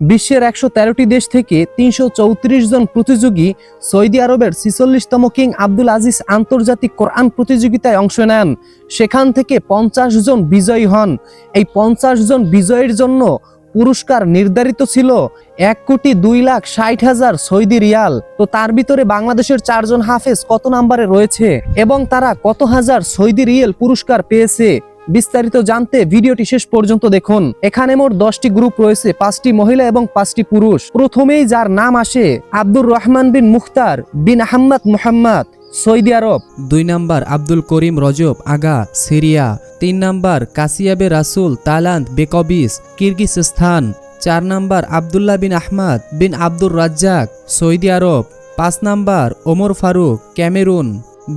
বিশ্বের ১১৩টি দেশ থেকে ৩৩৪ জন প্রতিযোগী সৌদি আরবের ৪৬তম কিং আব্দুল আজিজ আন্তর্জাতিক কোরআন প্রতিযোগিতায় অংশ নেন। সেখান থেকে ৫০ জন বিজয়ী হন। এই ৫০ জন বিজয়ীর জন্য পুরস্কার নির্ধারিত ছিল ১,২,৬০,০০০ সৌদি রিয়াল। তো তার ভিতরে বাংলাদেশের ৪ জন হাফেজ কত নম্বরে রয়েছে এবং তারা কত হাজার সৌদি রিয়াল পুরস্কার পেয়েছে, বিস্তারিত জানতে ভিডিওটি শেষ পর্যন্ত দেখুন। এখানে মোট 10টি গ্রুপ রয়েছে, 5টি মহিলা এবং 5টি পুরুষ। প্রথমেই যার নাম আসে Abdur Rahman bin Mukhtar bin Ahmad Mohammad, Saudi Arab. 2 number Abdul Karim Rajab Agha, Syria. 3 number কাসিয়াবে রাসুল তালান্ত বেকবিস, Kyrgyzstan. 4 number Abdullah bin Ahmad bin Abdur Razzaq, Saudi Arab. 5 number Omar Faruk, Cameroon.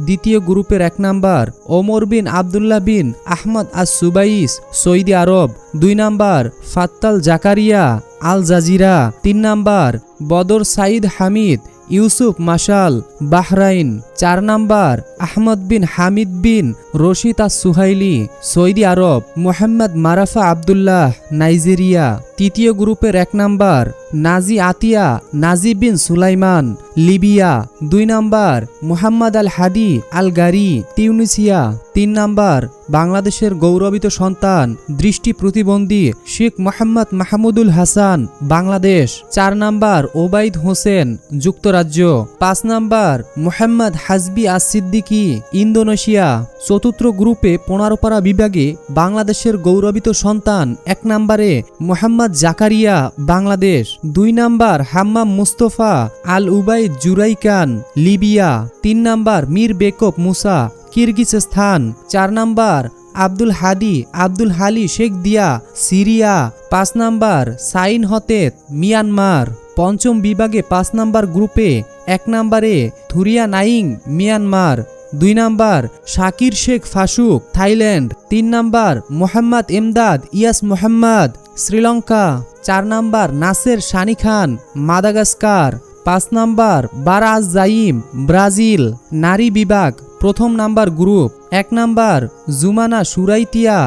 দ্বিতীয় গ্রুপের 1 number Omar bin Abdullah bin Ahmad As Subais, Saudi Arab. 2 number Fattal Zakaria, Al Jazira. 3 number Badr Saeed Hamid Yusuf Mashal, Bahrain. 4 number Ahmad বিন হামিদ বিন রশিদ আস সুহাইলি, Saudi আরব। Mohammad মারাফা Abdullah, Nigeria. তৃতীয় গ্রুপের 1 number নাজি আতিয়া নাজি বিন Sulaiman, Libya. 2 number Muhammad আল হাদি আল গারি, Tunisia. 3 number বাংলাদেশের গৌরবিত সন্তান দৃষ্টি প্রতিবন্ধী Sheikh Mohammad Mahmudul Hasan, Bangladesh. 4 number Obaid Hossain, যুক্তরাজ্য। 5 number Mohammad হাজবি আস Siddiqui, Indonesia. চতুর্থ গ্রুপে 15 পারা বিভাগে বাংলাদেশের গৌরবিত সন্তান 1 নাম্বারে Mohammad Zakaria, Bangladesh. 2 number Hammam Mustafa Al Ubaid Juraikan, Libya. 3 number মীর বেকব মুসা, Kyrgyzstan. 4 number Abdul Hadi Abdul Hali Sheikh Diya, Syria. 5 number সাইন হতেত, মিয়ানমার। পঞ্চম বিভাগে 5 নাম্বার গ্রুপে 1 নাম্বারে থুরিয়া নাইং, মিয়ানমার। 2 নাম্বার শাকির শেখ ফাসুক, থাইল্যান্ড। 3 নাম্বার মোহাম্মদ এমদাদ ইয়াস Mohammad, Sri Lanka. 4 number Naser Shani Khan, Madagascar. 5 number বারাজ জাইম, ব্রাজিল। নারী বিভাগ প্রথম number group 1 number Jumana সুরাইতিয়া,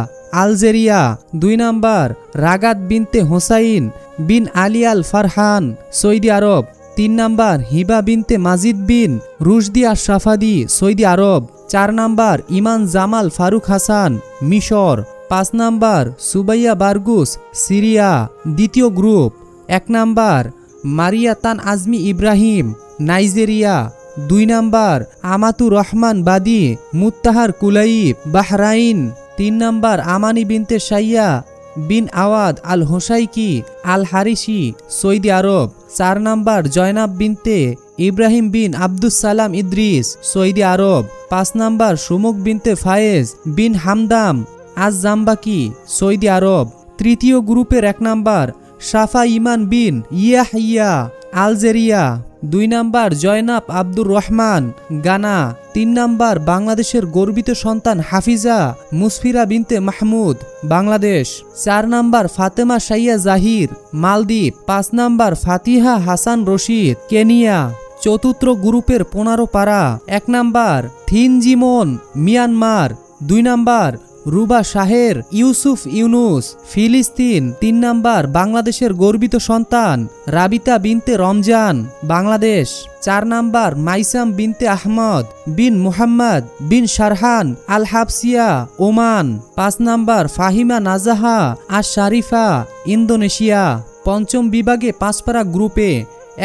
Algeria. 2 number রাগাত বিনতে হোসাইন বিন আলী আল ফারহান, সৌদি আরব। 3 নাম্বার হিবা বিনতে মাজিদ বিন রুশদি আশরাফাদি, সৌদি আরব। 4 নাম্বার ইমান জামাল ফারুক হাসান, মিশর। 5 নাম্বার সুবাইয়া বারগুস, সিরিয়া। দ্বিতীয় গ্রুপ 1 নাম্বার মারিয়া তান আজমি ইব্রাহিম, নাইজেরিয়া। 2 নাম্বার আমাতুর রহমান বাদি মুত্তাহার কুলাইব, বাহরাইন। 3 নাম্বার আমানি বিনতে শাইয়া বিন আওয়াদ আল হোসাইকি আল হারিসি, সৌদি আরব। 4 নাম্বার জয়নাব বিনতে ইব্রাহিম বিন Abdus Salam Idris, Saudi Arab. 5 number সুমুক বিনতে ফায়েজ বিন হামদাম আজ জাম্বাকি, সৌদি আরব। তৃতীয় গ্রুপের 1 নাম্বার শাফা ইমান বিন ইয়াহিয়া, আলজেরিয়া। 2 নাম্বার জয়নাব আব্দুর রহমান, গানা। 3 নাম্বার বাংলাদেশের গর্বিত সন্তান হাফিজা মুসফিরা বিনতে মাহমুদ, বাংলাদেশ। 4 নাম্বার ফাতেমা শাইয়া জাহির, মালদ্বীপ। 5 নাম্বার ফাতিহা হাসান রশিদ, কেনিয়া। চতুর্থ গ্রুপের 15 পারা 1 নাম্বার থিনজিমন, মিয়ানমার। 2 নাম্বার রুবা শাহের ইউসুফ ইউনুস, ফিলিস্তিন। 3 নাম্বার বাংলাদেশের গর্বিত সন্তান রাবিতা বিনতে রমজান, বাংলাদেশ। 4 নাম্বার মাইসাম বিনতে আহমদ বিন মুহাম্মদ বিন শারহান আল হাবসিয়া, ওমান। 5 নাম্বার ফাহিমা নাজাহা আশ শারিফা, ইন্দোনেশিয়া। পঞ্চম বিভাগে 5 পারা গ্রুপে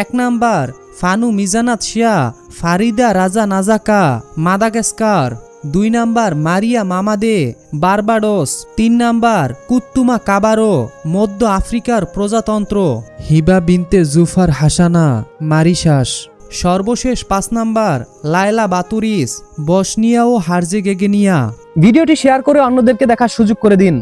1 নাম্বার ফানু মিজানাত শিয়া ফারিদা রাজা নাজাকা, মাদাগাস্কার। 2 নাম্বার মারিয়া মামাদে, বারবাডোস। 3 নাম্বার কুত্তুমা কাবারো, মধ্য আফ্রিকার প্রজাতন্ত্র। হিবা বিনতে জুফার হাসানা, মারিশাস। সর্বশেষ 5 নাম্বার লায়লা বাতুরিস, বসনিয়া ও হার্জেগেনিয়া। ভিডিওটি শেয়ার করে অন্যদেরকে দেখার সুযোগ করে দিন।